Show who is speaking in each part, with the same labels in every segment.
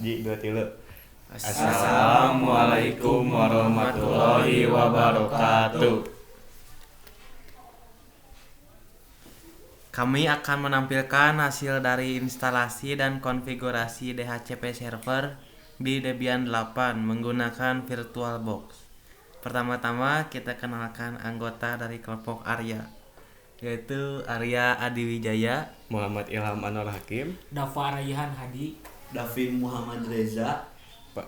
Speaker 1: Ji dua tilu.
Speaker 2: Assalamualaikum warahmatullahi wabarakatuh. Kami akan menampilkan hasil dari instalasi dan konfigurasi DHCP server di Debian 8 menggunakan VirtualBox. Pertama-tama kita kenalkan anggota dari kelompok Arya, yaitu Arya Adiwijaya,
Speaker 1: Muhammad Ilham Anwar Hakim.
Speaker 3: Dafa Raihan Hadi.
Speaker 4: Davi Muhammad Reza.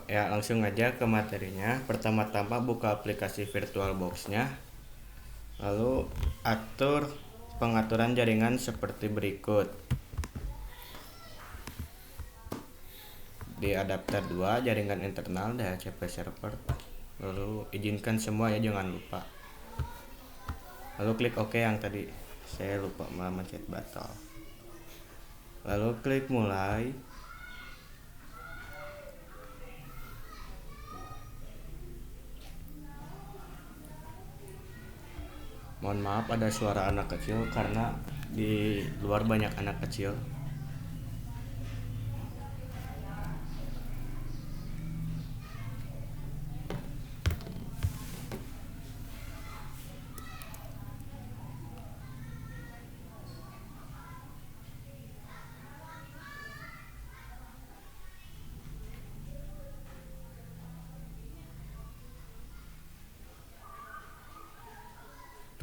Speaker 1: Ya, langsung aja ke materinya. Pertama-tama buka aplikasi VirtualBox-nya. Lalu atur pengaturan jaringan seperti berikut. Di adapter 2 jaringan internal DHCP server. Lalu izinkan semua ya, jangan lupa. Lalu klik OK yang tadi saya lupa mencet batal. Lalu klik mulai. Mohon maaf ada suara anak kecil karena di luar banyak anak kecil.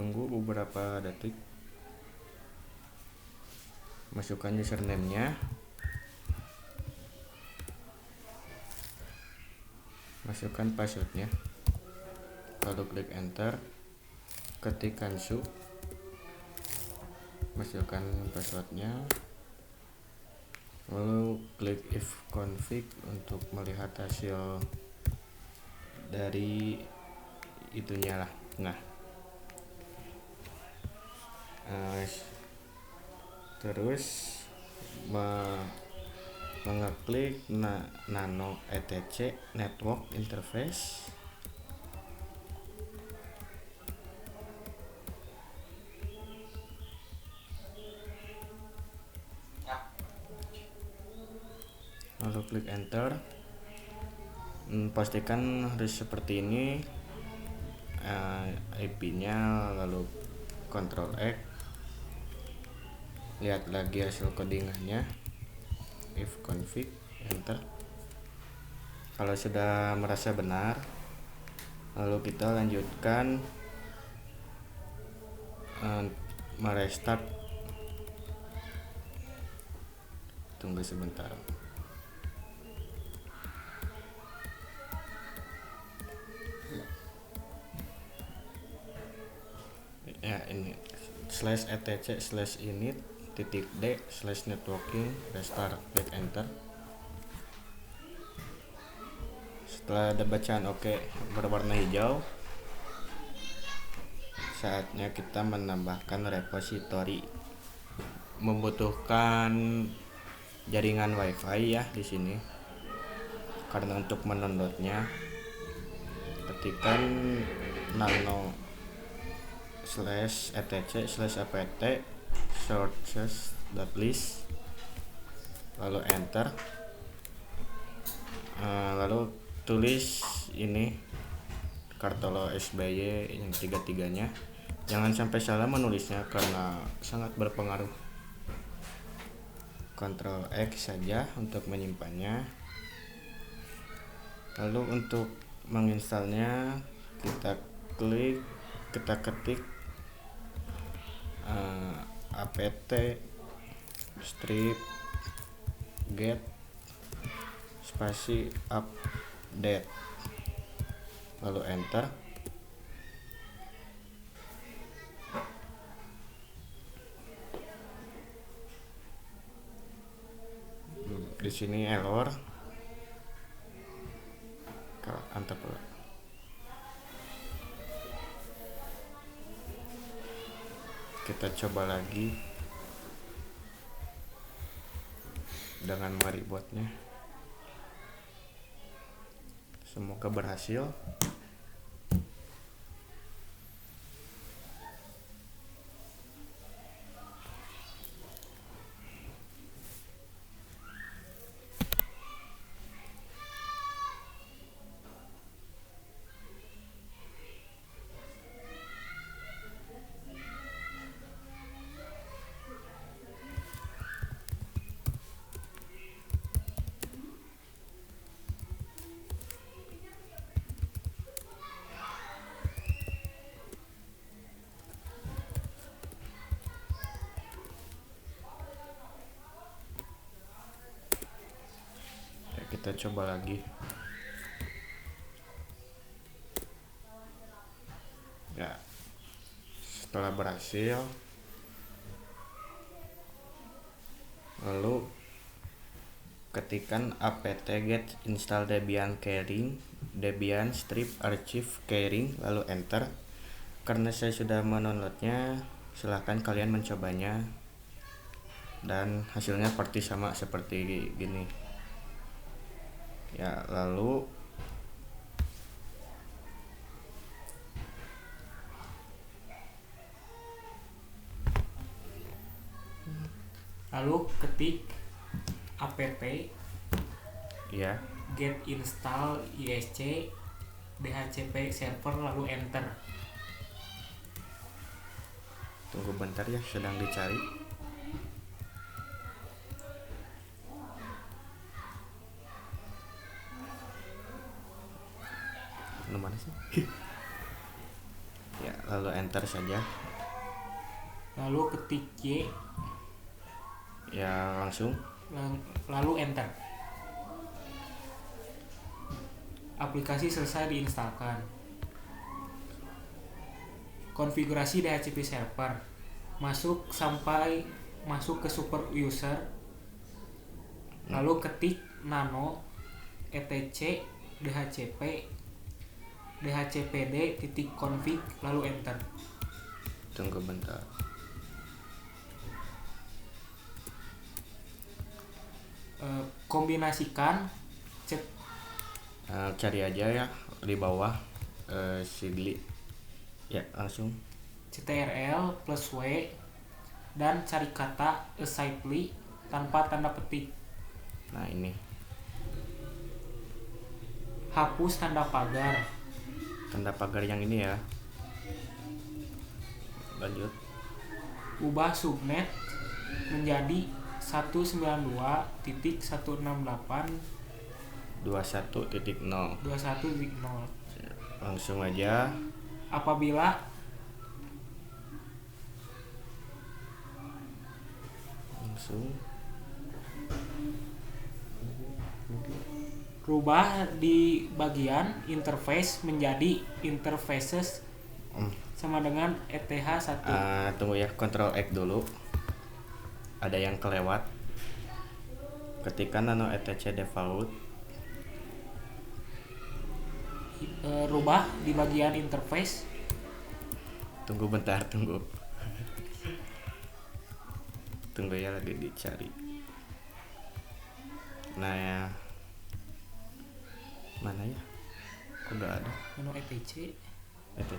Speaker 1: Tunggu beberapa detik. Masukkan username-nya. Masukkan password-nya. Lalu klik enter. Ketikkan su. Masukkan password-nya. Lalu klik if config untuk melihat hasil dari itunya lah. Nah, terus mengeklik nano etc network interface. Lalu klik enter. Pastikan harus seperti ini, IP-nya, lalu Ctrl X. Lihat lagi hasil codingannya, if config, enter. Kalau sudah merasa benar, lalu kita lanjutkan merestart. Tunggu sebentar. Ya, ini /etc/init .d/networking restart, klik enter. Setelah ada bacaan OK berwarna hijau, saatnya kita menambahkan repository. Membutuhkan jaringan WiFi ya di sini. Karena untuk mendownloadnya, ketikkan nano /etc/apt sources.list, lalu enter. Lalu tulis ini Kartolo SBY yang tiga-tiganya. Jangan sampai salah menulisnya karena sangat berpengaruh. Ctrl X saja untuk menyimpannya. Lalu untuk menginstalnya kita ketik apt strip get spasi update, lalu enter. Di sini error, antep. Kita coba lagi dengan maribotnya. Semoga berhasil. kita coba lagi. Ya, setelah berhasil, lalu ketikkan apt get install debian keyring, debian strip archive keyring, lalu enter. Karena saya sudah mendownloadnya, silahkan kalian mencobanya, dan hasilnya persis sama seperti gini ya. Lalu
Speaker 3: ketik apt
Speaker 1: ya,
Speaker 3: get install isc dhcp server lalu enter.
Speaker 1: tunggu bentar ya, sedang dicari. Mana sih? Ya, lalu enter saja.
Speaker 3: Lalu ketik y
Speaker 1: Ya, langsung.
Speaker 3: lalu enter. Aplikasi selesai diinstalkan. Konfigurasi DHCP server. Masuk ke super user. Lalu ketik nano etc dhcp dhcpd.config lalu enter.
Speaker 1: Tunggu bentar.
Speaker 3: Kombinasikan
Speaker 1: Cari aja ya di bawah Sigli. Ya, langsung.
Speaker 3: ctrl plus w dan cari kata assembly tanpa tanda petik.
Speaker 1: Nah, ini.
Speaker 3: Hapus tanda pagar.
Speaker 1: Tanda pagar yang ini ya. Lanjut.
Speaker 3: Ubah subnet menjadi 192.168.21.0.
Speaker 1: 21.0. Langsung aja.
Speaker 3: Apabila rubah di bagian interface menjadi interfaces sama dengan ETH1.
Speaker 1: Tunggu ya, Ctrl X dulu. Ada yang kelewat. Ketikkan nano etc default.
Speaker 3: Rubah di bagian interface.
Speaker 1: Tunggu bentar, tunggu. Tunggu ya, lagi dicari. Nah ya, mana ya? Kok nggak ada?
Speaker 3: Nano etc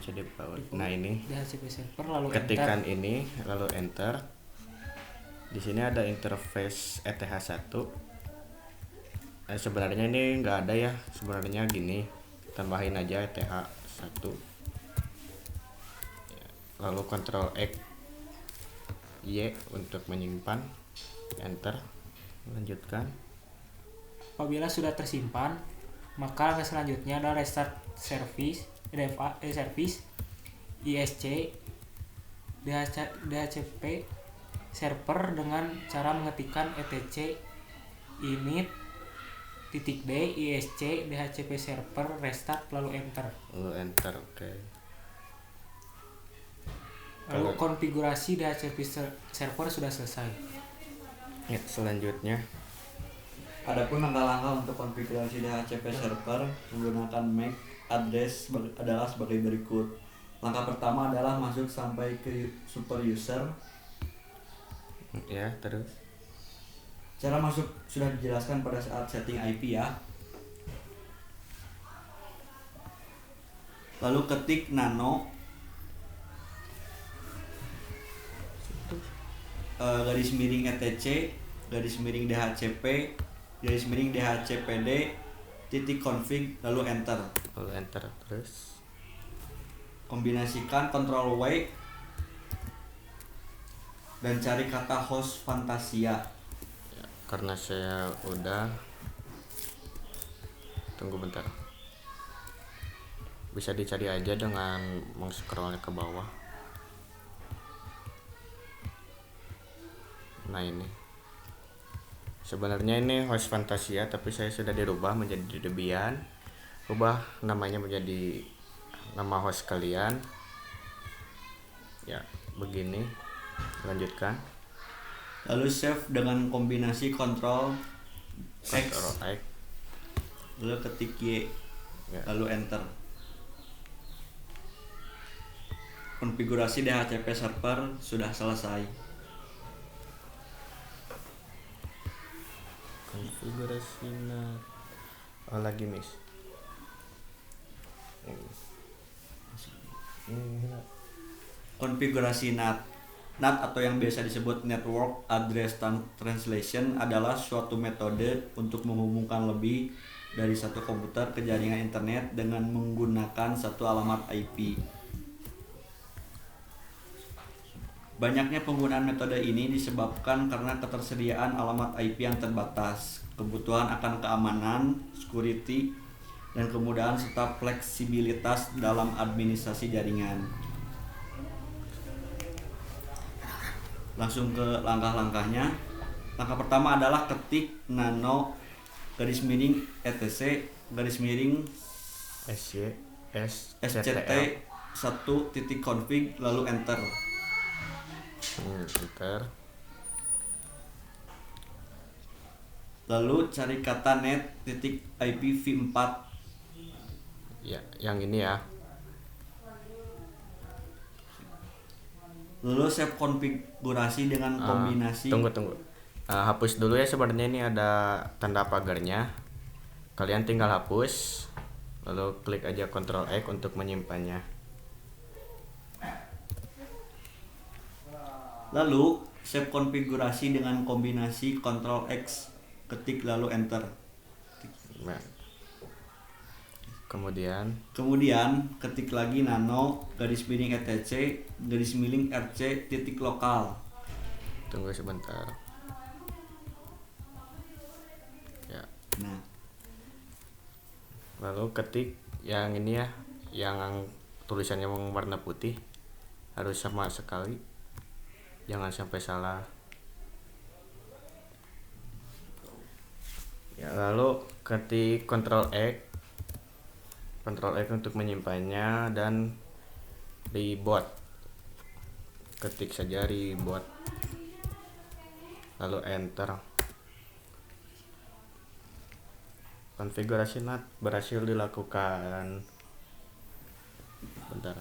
Speaker 1: default. Nah, ini.
Speaker 3: DHCP server lalu
Speaker 1: Ketikkan
Speaker 3: enter.
Speaker 1: ini lalu enter. Di sini ada interface ETH1. Sebenarnya ini nggak ada ya. Sebenarnya gini, tambahin aja ETH1. Lalu Ctrl X Y untuk menyimpan. Enter. Lanjutkan.
Speaker 3: Apabila sudah tersimpan, maka langkah selanjutnya adalah restart service ISC DHCP server dengan cara mengetikkan etc init .d ISC DHCP server restart lalu enter.
Speaker 1: Lalu enter, oke.
Speaker 3: Lalu konfigurasi DHCP server sudah selesai.
Speaker 1: Ya, selanjutnya.
Speaker 4: Adapun langkah-langkah untuk konfigurasi DHCP server menggunakan MAC address adalah sebagai berikut. Langkah pertama adalah masuk sampai ke super user.
Speaker 1: Ya, terus.
Speaker 4: Cara masuk sudah dijelaskan pada saat setting IP ya. Lalu ketik nano garis miring etc garis miring dhcp garis miring dhcpd .config lalu enter.
Speaker 1: Lalu enter, terus.
Speaker 4: Kombinasikan Ctrl W dan cari kata host Fantasia.
Speaker 1: Ya, karena saya udah. Tunggu bentar. Bisa dicari aja dengan scrollnya ke bawah. Nah, ini Sebenarnya ini host Fantasia tapi saya sudah dirubah menjadi Debian. Ubah namanya menjadi nama host kalian. Ya, begini. Lanjutkan.
Speaker 4: Lalu save dengan kombinasi Ctrl X,
Speaker 1: Ctrl X.
Speaker 4: lalu ketik Y,
Speaker 1: Ya.
Speaker 4: lalu enter. Konfigurasi DHCP server sudah selesai.
Speaker 1: Konfigurasi lagi miss.
Speaker 4: Konfigurasi NAT. NAT atau yang biasa disebut Network Address Translation adalah suatu metode untuk menghubungkan lebih dari satu komputer ke jaringan internet dengan menggunakan satu alamat IP. Banyaknya penggunaan metode ini disebabkan karena ketersediaan alamat IP yang terbatas, kebutuhan akan keamanan, security, dan kemudahan serta fleksibilitas dalam administrasi jaringan. Langsung ke langkah-langkahnya. Langkah pertama adalah ketik nano _etc
Speaker 1: SCT
Speaker 4: 1.config lalu enter.
Speaker 1: Enter.
Speaker 4: Lalu cari kata net.ipv4.
Speaker 1: Ya, yang ini ya.
Speaker 4: Lalu save konfigurasi dengan kombinasi.
Speaker 1: Tunggu. Hapus dulu ya, sebenarnya ini ada tanda pagarnya. Kalian tinggal hapus. Lalu klik aja Ctrl X untuk menyimpannya.
Speaker 4: Lalu save konfigurasi dengan kombinasi Ctrl X, ketik lalu enter.
Speaker 1: Nah. Kemudian
Speaker 4: ketik lagi nano _etc _rc titik lokal.
Speaker 1: tunggu sebentar. Ya.
Speaker 4: Nah,
Speaker 1: Lalu ketik yang ini ya, yang tulisannya warna putih, harus sama sekali. Jangan sampai salah. Ya, lalu ketik Ctrl X untuk menyimpannya dan reboot. Ketik saja reboot. Lalu enter. Konfigurasi NAT berhasil dilakukan. Bentar.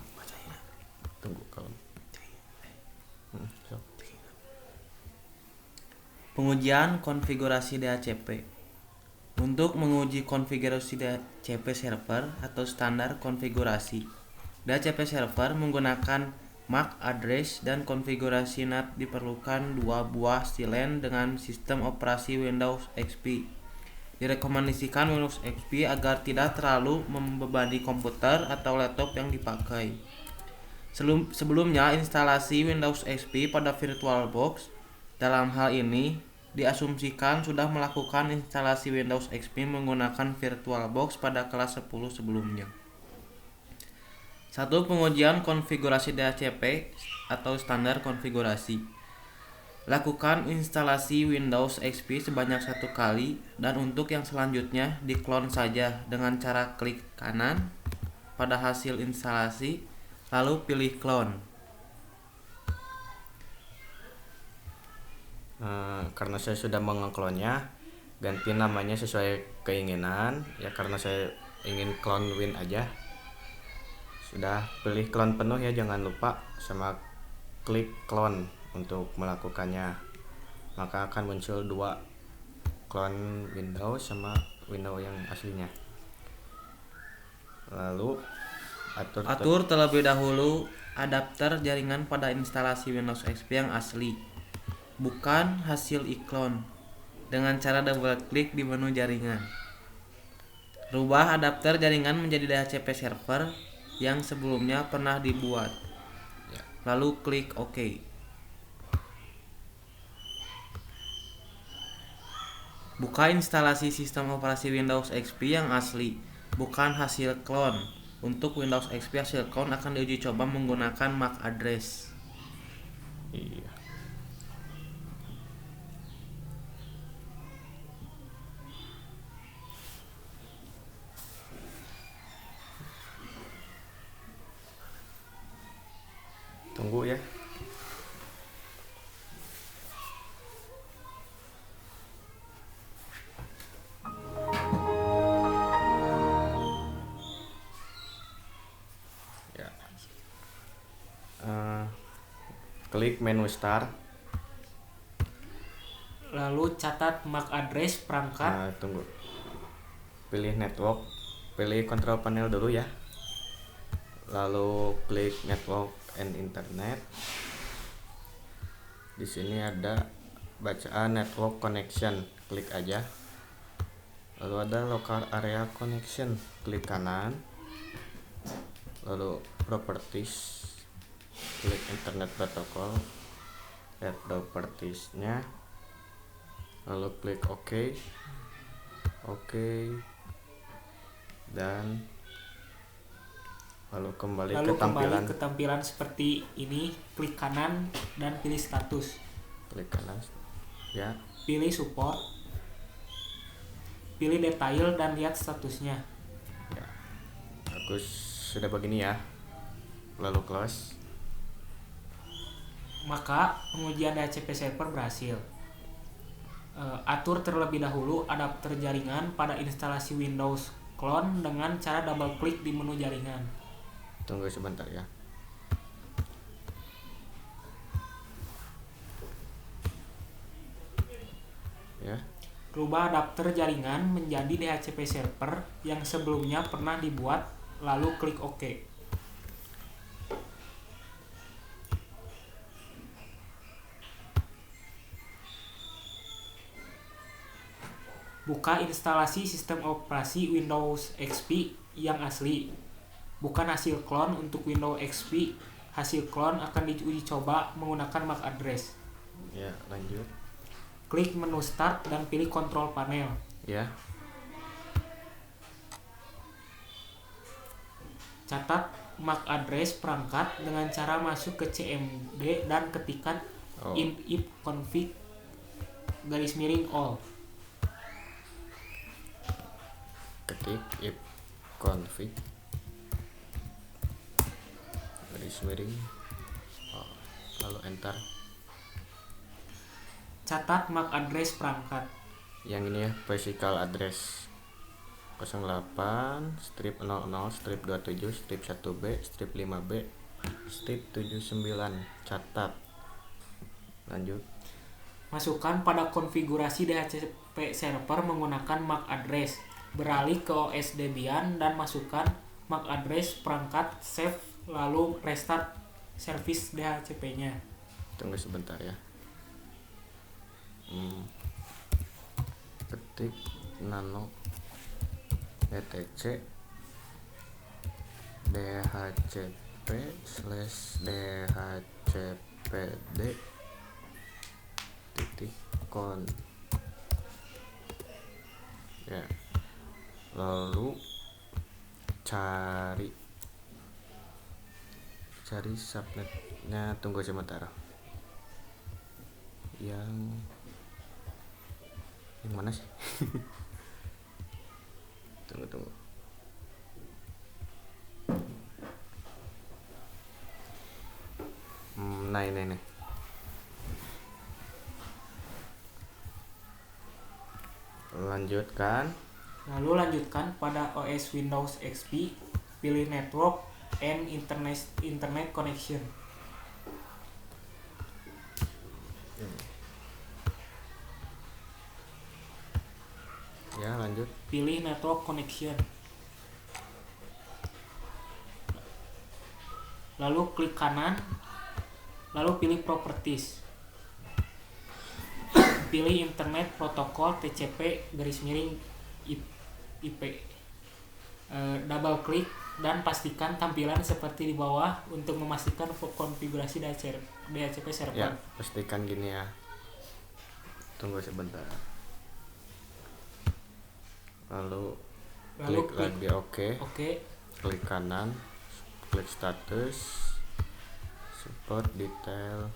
Speaker 1: Tunggu kalau. So.
Speaker 2: Pengujian konfigurasi DHCP. Untuk menguji konfigurasi DHCP server atau standar konfigurasi, DHCP server menggunakan MAC address dan konfigurasi NAT diperlukan 2 buah silen dengan sistem operasi Windows XP. Direkomendasikan Windows XP agar tidak terlalu membebani komputer atau laptop yang dipakai. Sebelumnya instalasi Windows XP pada VirtualBox. Dalam hal ini diasumsikan sudah melakukan instalasi Windows XP menggunakan VirtualBox pada kelas 10 sebelumnya. 1. Pengujian konfigurasi DHCP atau standar konfigurasi. Lakukan instalasi Windows XP sebanyak 1 kali dan untuk yang selanjutnya diklon saja dengan cara klik kanan pada hasil instalasi lalu pilih clone.
Speaker 1: Karena saya sudah mengeklonnya, ganti namanya sesuai keinginan ya, karena saya ingin clone Win aja. Sudah pilih clone penuh ya, jangan lupa sama klik clone untuk melakukannya, maka akan muncul 2 clone Windows sama Windows yang aslinya. Lalu
Speaker 2: Atur terlebih dahulu adapter jaringan pada instalasi Windows XP yang asli, bukan hasil iklan, dengan cara double klik di menu jaringan. Rubah adapter jaringan menjadi DHCP server yang sebelumnya pernah dibuat. Lalu klik OK. Buka instalasi sistem operasi Windows XP yang asli, bukan hasil clone. Untuk Windows XP hasil clone akan diuji coba menggunakan MAC address.
Speaker 1: Iya. klik menu start.
Speaker 3: Lalu catat MAC address perangkat.
Speaker 1: Nah, tunggu. Pilih network, pilih control panel dulu ya. Lalu klik network and internet. Di sini ada bacaan network connection, klik aja. Lalu ada local area connection, klik kanan. Lalu properties, klik internet protocol, lihat propertiesnya. Lalu klik OK, dan lalu kembali
Speaker 3: ke tampilan seperti ini. Klik kanan dan pilih status.
Speaker 1: Klik kanan ya.
Speaker 3: Pilih support. Pilih detail dan lihat statusnya.
Speaker 1: Ya, bagus, sudah begini ya. Lalu close.
Speaker 3: Maka pengujian DHCP server berhasil. Atur terlebih dahulu adapter jaringan pada instalasi Windows Clone dengan cara double klik di menu jaringan.
Speaker 1: Tunggu sebentar ya. Ya.
Speaker 3: Rubah adapter jaringan menjadi DHCP server yang sebelumnya pernah dibuat, lalu klik OK. Buka instalasi sistem operasi Windows XP yang asli, bukan hasil clone. Untuk Windows XP, hasil clone akan diuji coba menggunakan MAC address.
Speaker 1: Ya, lanjut.
Speaker 3: Klik menu start dan pilih control panel.
Speaker 1: Ya.
Speaker 3: Catat MAC address perangkat dengan cara masuk ke CMD dan ketikkan ipconfig _all.
Speaker 1: Ketik ipconfig lalu enter.
Speaker 3: Catat MAC address perangkat.
Speaker 1: Yang ini ya, physical address 08 strip 00 strip 27 strip 1B strip 5B strip 79. Catat. Lanjut.
Speaker 3: Masukkan pada konfigurasi DHCP server menggunakan MAC address. Beralih ke OS Debian dan masukkan MAC address perangkat, save, lalu restart service DHCP-nya.
Speaker 1: Tunggu sebentar ya. Ketik nano etc dhcp /dhcpd .con ya. Lalu cari subnetnya. Tunggu sebentar. Yang mana sih? tunggu. Nah ini.
Speaker 3: Lalu lanjutkan pada OS Windows XP, pilih Network and Internet Connection.
Speaker 1: Ya, lanjut.
Speaker 3: Pilih Network Connection. Lalu klik kanan, lalu pilih Properties. Pilih Internet Protocol TCP/IP. Double klik dan pastikan tampilan seperti di bawah untuk memastikan konfigurasi DHCP server.
Speaker 1: Ya, pastikan gini ya. Tunggu sebentar. Lalu klik lagi OK. Klik kanan, klik status, support detail.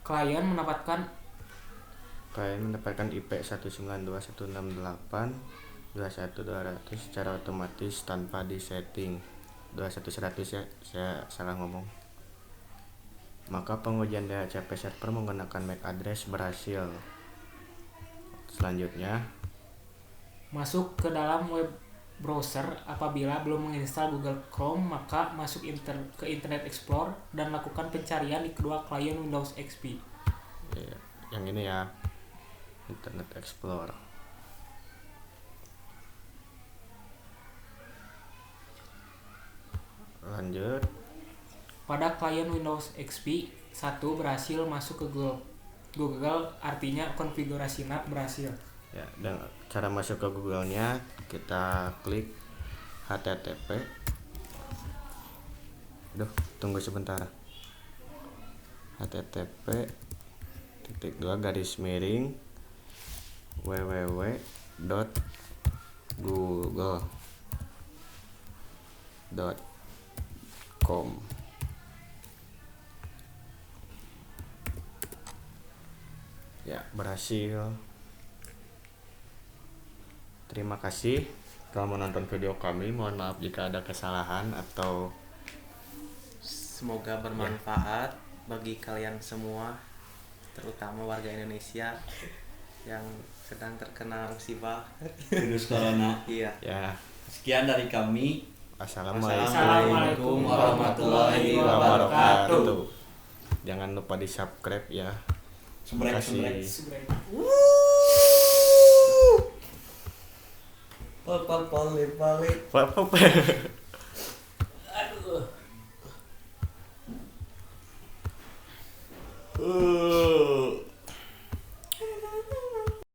Speaker 3: Klien mendapatkan
Speaker 1: IP 192.168.21.200 secara otomatis tanpa disetting. 21.100 ya, saya salah ngomong. Maka pengujian DHCP server menggunakan MAC address berhasil. Selanjutnya,
Speaker 3: masuk ke dalam web browser. Apabila belum menginstal Google Chrome, maka masuk ke Internet Explorer dan lakukan pencarian di kedua klien Windows XP.
Speaker 1: Iya, yang ini ya, Internet Explorer. Lanjut.
Speaker 3: Pada klien Windows XP, 1 berhasil masuk ke Google, artinya konfigurasi NAT berhasil.
Speaker 1: Ya, dan cara masuk ke Google-nya kita klik http. Tunggu sebentar. http://www.google.com. Ya, berhasil. Terima kasih telah menonton video kami. Mohon maaf jika ada kesalahan atau
Speaker 2: Semoga bermanfaat bagi kalian semua, terutama warga Indonesia yang sedang terkena musibah
Speaker 4: virus corona.
Speaker 2: iya.
Speaker 1: ya.
Speaker 4: Sekian dari kami.
Speaker 1: Assalamualaikum
Speaker 3: warahmatullahi wabarakatuh.
Speaker 1: Jangan lupa di subscribe ya.
Speaker 4: Sebrek,
Speaker 1: Terima kasih.
Speaker 3: Sebenarnya.
Speaker 4: Pal.
Speaker 1: Apa?